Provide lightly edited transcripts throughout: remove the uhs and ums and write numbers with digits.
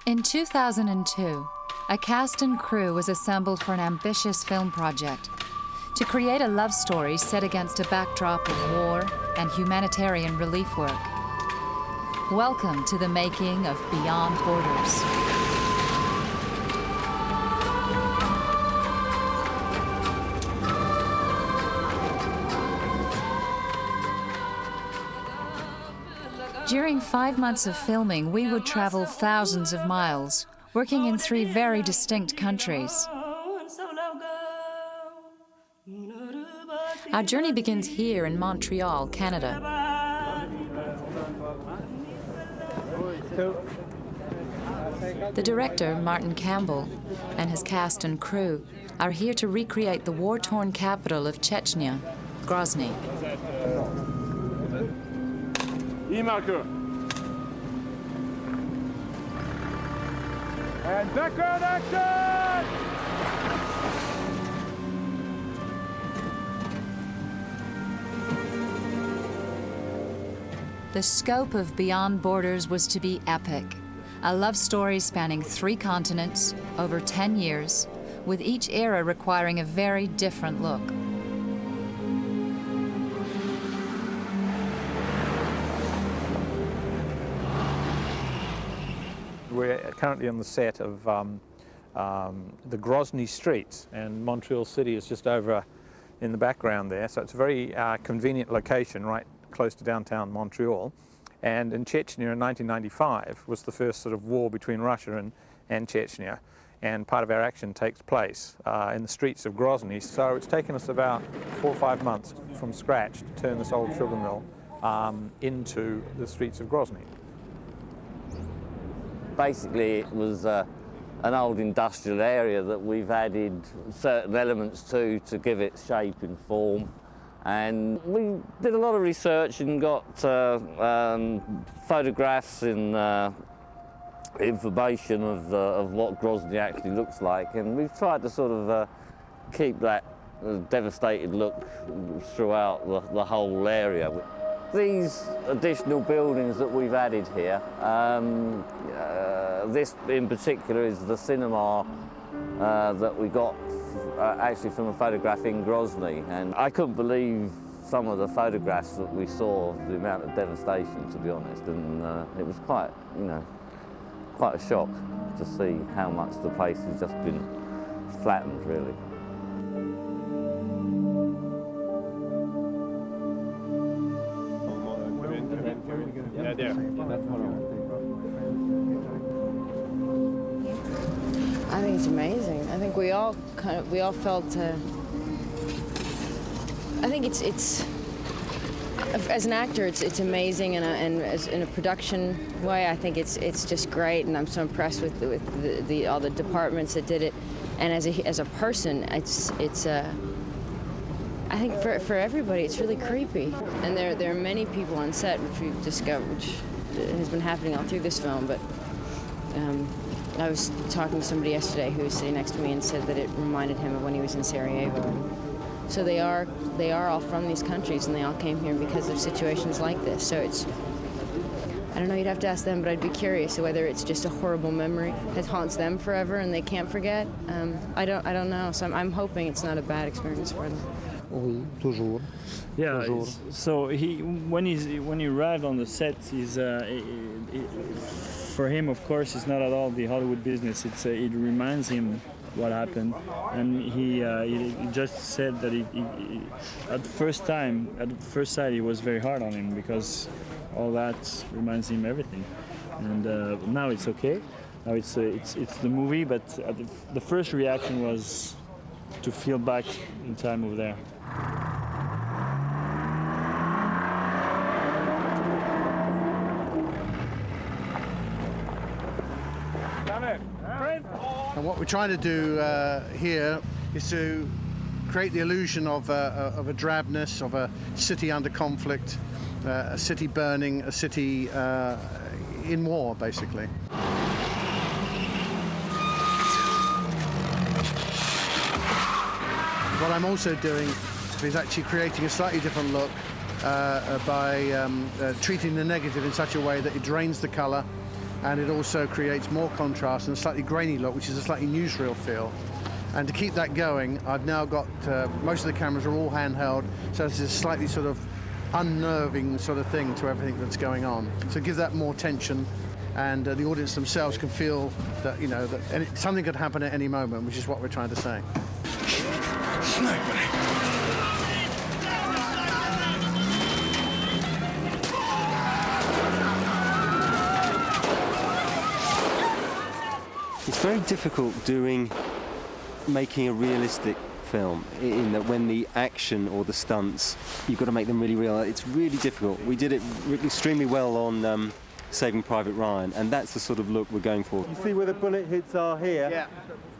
In 2002, a cast and crew was assembled for an ambitious film project to create a love story set against a backdrop of war and humanitarian relief work. Welcome to the making of Beyond Borders. During 5 months of filming, we would travel thousands of miles, working in 3 very distinct countries. Our journey begins here in Montreal, Canada. The director, Martin Campbell, and his cast and crew are here to recreate the war-torn capital of Chechnya, Grozny. And background action! The scope of Beyond Borders was to be epic. A love story spanning 3 continents, over 10 years, with each era requiring a very different look. We're currently on the set of the Grozny streets, and Montreal City is just over in the background there, so it's a very convenient location right close to downtown Montreal. And in Chechnya in 1995 was the first sort of war between Russia and Chechnya, and part of our action takes place in the streets of Grozny. So it's taken us about 4 or 5 months from scratch to turn this old sugar mill into the streets of Grozny. Basically, it was an old industrial area that we've added certain elements to give it shape and form. And we did a lot of research and got photographs and information of what Grozny actually looks like. And we've tried to sort of keep that devastated look throughout the whole area. These additional buildings that we've added here, this in particular is the cinema that we got actually from a photograph in Grozny, and I couldn't believe some of the photographs that we saw of the amount of devastation, to be honest, and it was quite, quite a shock to see how much the place has just been flattened, really. I think it's amazing. I think we all felt. I think it's as an actor, it's amazing, and as in a production way, I think it's just great, and I'm so impressed with all the departments that did it, and as a person, it's. I think for everybody, it's really creepy, and there are many people on set, which we've discovered, which has been happening all through this film, but. I was talking to somebody yesterday who was sitting next to me and said that it reminded him of when he was in Sarajevo. So they are all from these countries, and they all came here because of situations like this. So it's, I don't know, you'd have to ask them, but I'd be curious whether it's just a horrible memory that haunts them forever and they can't forget. I don't know. So I'm hoping it's not a bad experience for them. Oui, toujours. Yeah. Toujours. So when he arrived on the set, for him, of course, it's not at all the Hollywood business. It reminds him what happened, and he just said that at first sight, it was very hard on him because all that reminds him everything. And now it's okay. Now it's the movie, but the first reaction was to feel back in time over there. And what we're trying to do here is to create the illusion of a drabness, of a city under conflict, a city burning, a city in war, basically. What I'm also doing is actually creating a slightly different look by treating the negative in such a way that it drains the colour and it also creates more contrast and a slightly grainy look, which is a slightly newsreel feel. And to keep that going, I've now got, most of the cameras are all handheld, so it's a slightly sort of unnerving sort of thing to everything that's going on. So give that more tension, and the audience themselves can feel that, you know, that something could happen at any moment, which is what we're trying to say. Sniper. It's very difficult making a realistic film in that when the action or the stunts, you've got to make them really real. It's really difficult. We did it extremely well on Saving Private Ryan, and that's the sort of look we're going for. You see where the bullet hits are here? Yeah.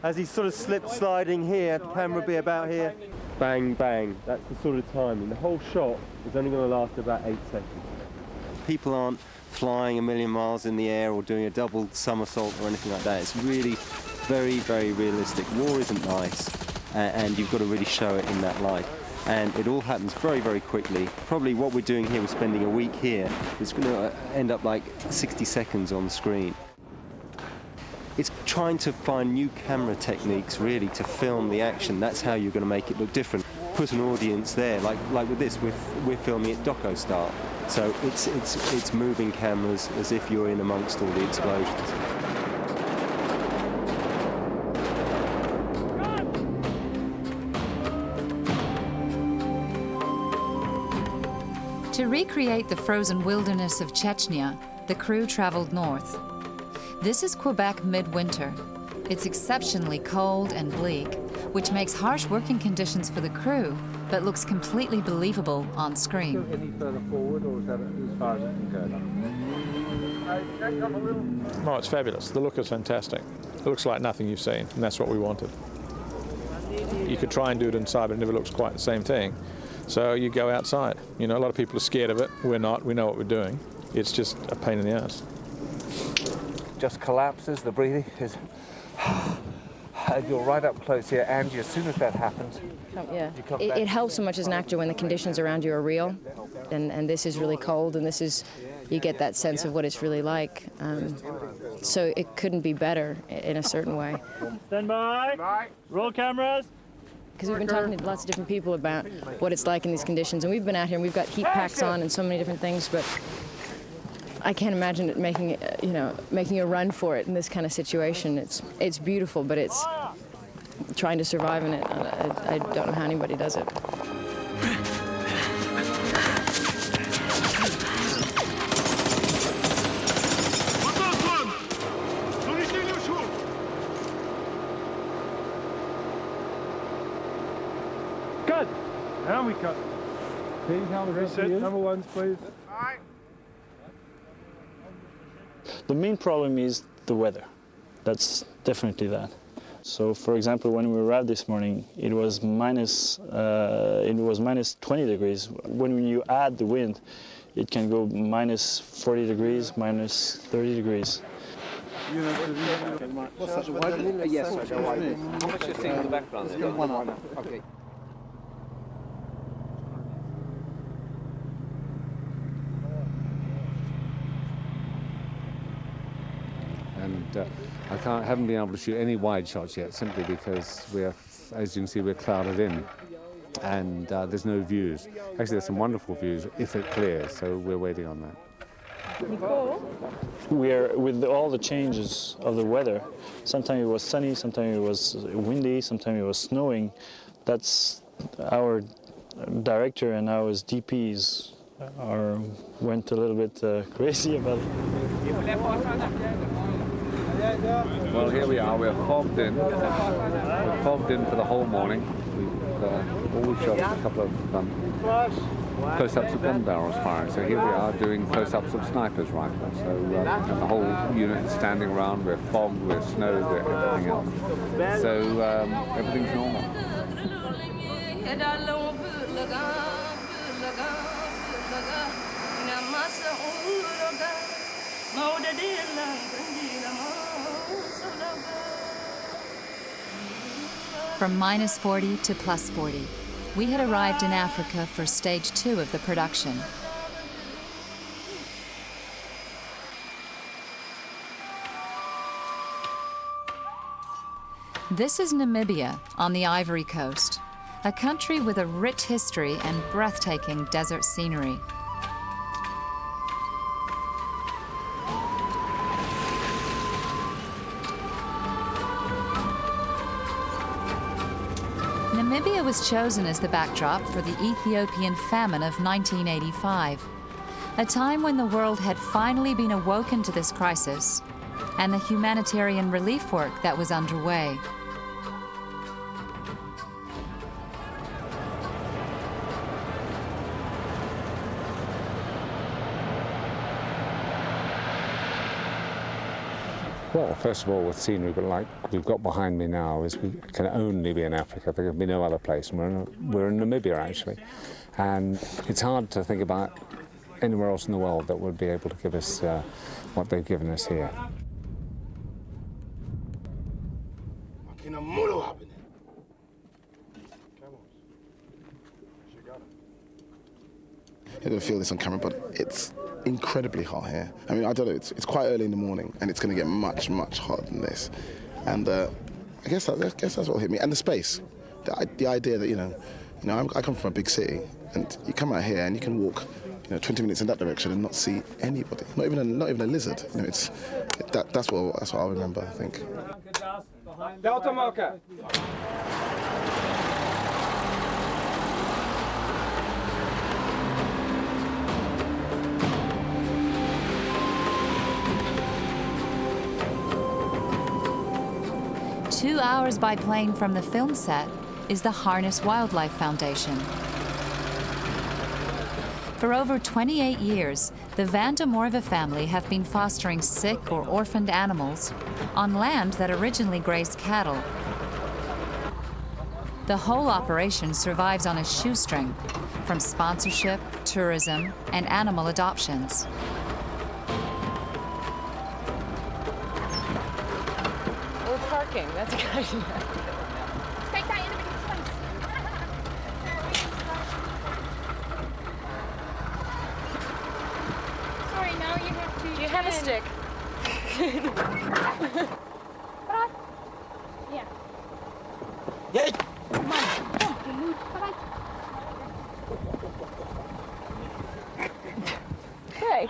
As he sort of slips sliding here, the camera will be about here. Bang, bang. That's the sort of timing. The whole shot is only going to last about 8 seconds. People aren't flying a million miles in the air or doing a double somersault or anything like that. It's really very, very realistic. War isn't nice, and you've got to really show it in that light. And it all happens very, very quickly. Probably what we're doing here, we're spending a week here, it's going to end up like 60 seconds on the screen. It's trying to find new camera techniques, really, to film the action. That's how you're going to make it look different. Put an audience there, like with this, we're filming it doco style. So it's moving cameras as if you're in amongst all the explosions. To recreate the frozen wilderness of Chechnya, the crew traveled north. This is Quebec midwinter. It's exceptionally cold and bleak, which makes harsh working conditions for the crew, but looks completely believable on screen. Any further forward, or is that as far as it can go? No, it's fabulous. The look is fantastic. It looks like nothing you've seen, and that's what we wanted. You could try and do it inside, but it never looks quite the same thing. So you go outside. You know, a lot of people are scared of it. We're not. We know what we're doing. It's just a pain in the ass. Just collapses. The breathing is. You're right up close here, Angie. As soon as that happens, yeah, it helps so much as an actor when the conditions around you are real, and this is really cold, and you get that sense of what it's really like. So it couldn't be better in a certain way. Stand by. Roll cameras. Because we've been talking to lots of different people about what it's like in these conditions, and we've been out here and we've got heat packs on and so many different things, but I can't imagine it making a run for it in this kind of situation. It's beautiful, but it's trying to survive in it. I don't know how anybody does it. Good. And we cut. Reset number ones, please. The main problem is the weather. That's definitely that. So, for example, when we arrived this morning, it was minus 20 degrees. When you add the wind, it can go minus 40 degrees, minus 30 degrees. What's that? Yes, sir. How much do you think on the background? Okay. And haven't been able to shoot any wide shots yet, simply because as you can see, we're clouded in, and there's no views. Actually, there's some wonderful views if it clears, so we're waiting on that. With all the changes of the weather, sometimes it was sunny, sometimes it was windy, sometimes it was snowing. That's our director and our DPs went a little bit crazy about it. Well, here we are. We're fogged in. We're fogged in for the whole morning. We've shot a couple of close-ups of gun barrels firing. So here we are doing close-ups of snipers' rifles. So and the whole unit is standing around. We're fogged, we're snowed, we're everything else. So everything's normal. From minus 40 to plus 40, we had arrived in Africa for stage 2 of the production. This is Namibia on the Ivory Coast, a country with a rich history and breathtaking desert scenery. Namibia was chosen as the backdrop for the Ethiopian famine of 1985, a time when the world had finally been awoken to this crisis and the humanitarian relief work that was underway. Well, first of all, with scenery, but like we've got behind me now, is we can only be in Africa. There can be no other place. We're in Namibia, actually. And it's hard to think about anywhere else in the world that would be able to give us what they've given us here. You're going to feel this on camera, but it's incredibly hot here. I mean, I don't know, it's quite early in the morning, and it's going to get much, much hotter than this. And I guess that's what hit me. And the space, the idea that, I come from a big city, and you come out here and you can walk 20 minutes in that direction and not see anybody, not even a lizard. That's what I'll remember, I think. Delta marker. 2 hours by plane from the film set is the Harness Wildlife Foundation. For over 28 years, the Van de Morve family have been fostering sick or orphaned animals on land that originally grazed cattle. The whole operation survives on a shoestring, from sponsorship, tourism, and animal adoptions. That's a good idea. Sorry, now you have to. You have a stick. Yeah. Yay! Come on. Hey.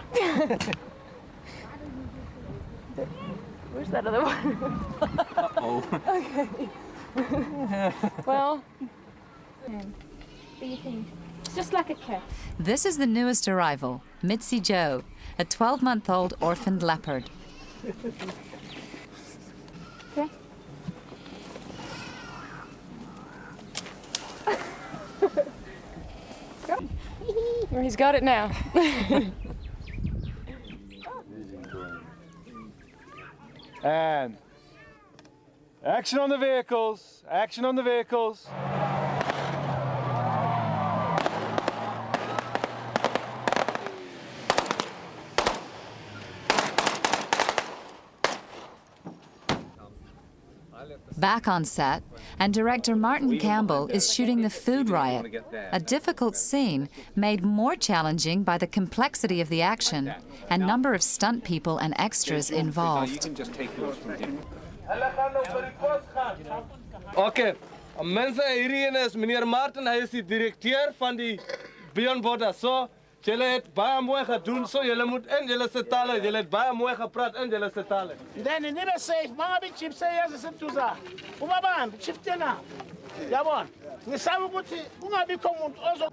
Where's that other one? Uh-oh. Okay. Well. Do you think? It's just like a cat. This is the newest arrival, Mitzi Joe, a 12-month-old orphaned leopard. Okay. He's got it now. And action on the vehicles, action on the vehicles. Back on set, and director Martin Campbell is shooting the food riot, a difficult scene made more challenging by the complexity of the action and number of stunt people and extras involved. Okay, mensen, hierin is meneer Martin, hij is de directeur van die Beyond Borders. So, jullie het baie mooi gedoen, so jullie moet in jullie se talen, jullie het baie mooi gepraat in jullie se talen. Dan niet meer safe, maar bij chip say yes is to za. Uma ban, chip tena. Jabon. Ni sabu kuti, unga bi komund also.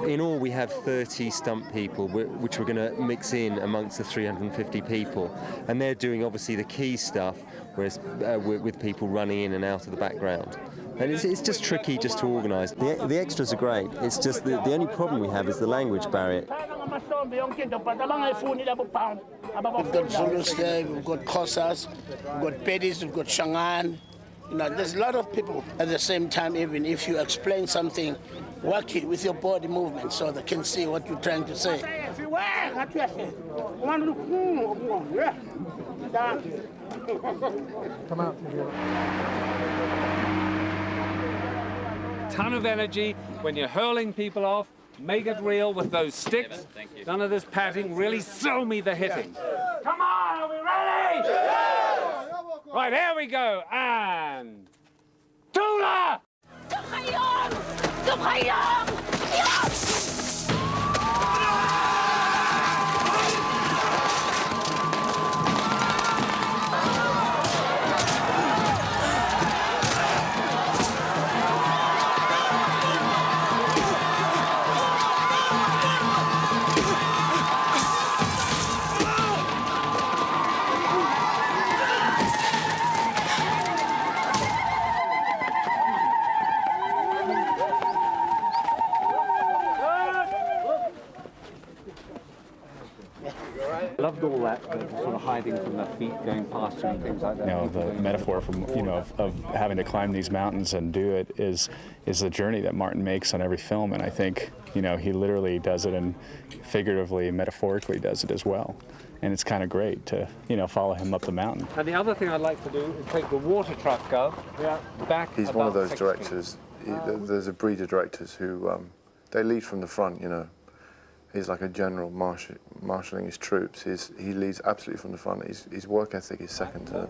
In all, we have 30 stunt people, which we're going to mix in amongst the 350 people, and they're doing obviously the key stuff, whereas with people running in and out of the background. And it's just tricky just to organise. The extras are great. It's just the only problem we have is the language barrier. We've got Zulus there, we've got Xhosas, we've got Pedis, we've got Shangaan. There's a lot of people. At the same time, even if you explain something, work it with your body movement so they can see what you're trying to say. Come out. Ton of energy when you're hurling people off. Make it real with those sticks. None of this patting. Really show me the hitting. Come on, are we ready? Yeah! Right, here we go. And Polo! I loved all that, the sort of hiding from their feet, going past you and things like that. You know, the metaphor from, you know, of having to climb these mountains and do it is the journey that Martin makes on every film, and I think, you know, he literally does it and figuratively, metaphorically does it as well. And it's kind of great to, you know, follow him up the mountain. And the other thing I'd like to do is take the water truck back. He's one of those directors. There's a breed of directors who they lead from the front. You know, he's like a general marshalling his troops. He leads absolutely from the front. His work ethic is second to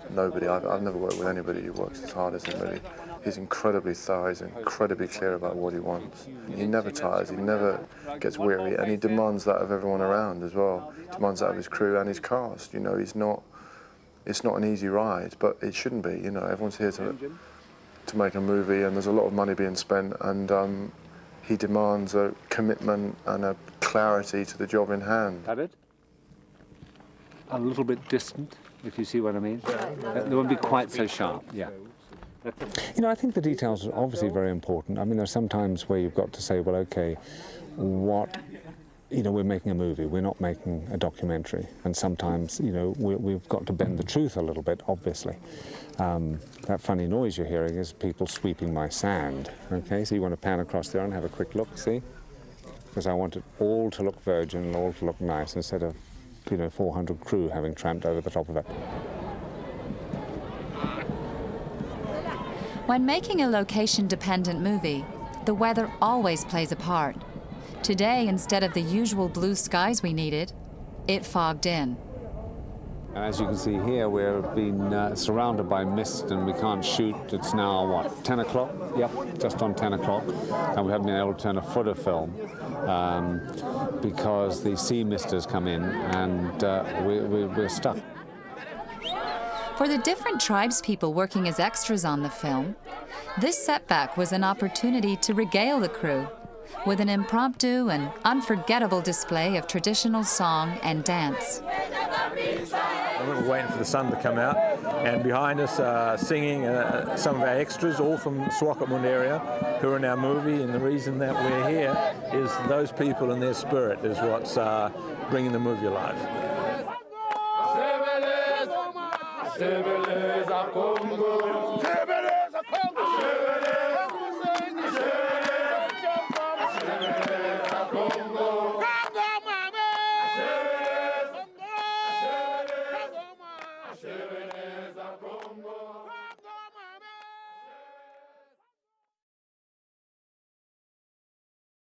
nobody. I've never worked with anybody who works as hard as him. Really, he's incredibly thorough. He's incredibly clear about what he wants. He never tires. He never gets weary, and he demands that of everyone around as well. He demands that of his crew and his cast. You know, it's not an easy ride, but it shouldn't be. You know, everyone's here to make a movie, and there's a lot of money being spent, and he demands a commitment and a clarity to the job in hand. A bit? A little bit distant, if you see what I mean. They won't be quite so sharp, yeah. You know, I think the details are obviously very important. I mean, there's some times where you've got to say, well, okay, you know, we're making a movie, we're not making a documentary. And sometimes, you know, we've got to bend the truth a little bit, obviously. That funny noise you're hearing is people sweeping my sand, okay? So you want to pan across there and have a quick look, see? Because I want it all to look virgin and all to look nice instead of, you know, 400 crew having tramped over the top of it. When making a location-dependent movie, the weather always plays a part. Today, instead of the usual blue skies we needed, it fogged in. As you can see here, we're being surrounded by mist and we can't shoot. It's now, what, 10 o'clock? Yep, just on 10 o'clock. And we haven't been able to turn a foot of film because the sea misters come in and we're stuck. For the different tribespeople working as extras on the film, this setback was an opportunity to regale the crew with an impromptu and unforgettable display of traditional song and dance. We were waiting for the sun to come out, and behind us singing some of our extras, all from Swakopmund area, who are in our movie, and the reason that we're here is those people and their spirit is what's bringing the movie alive.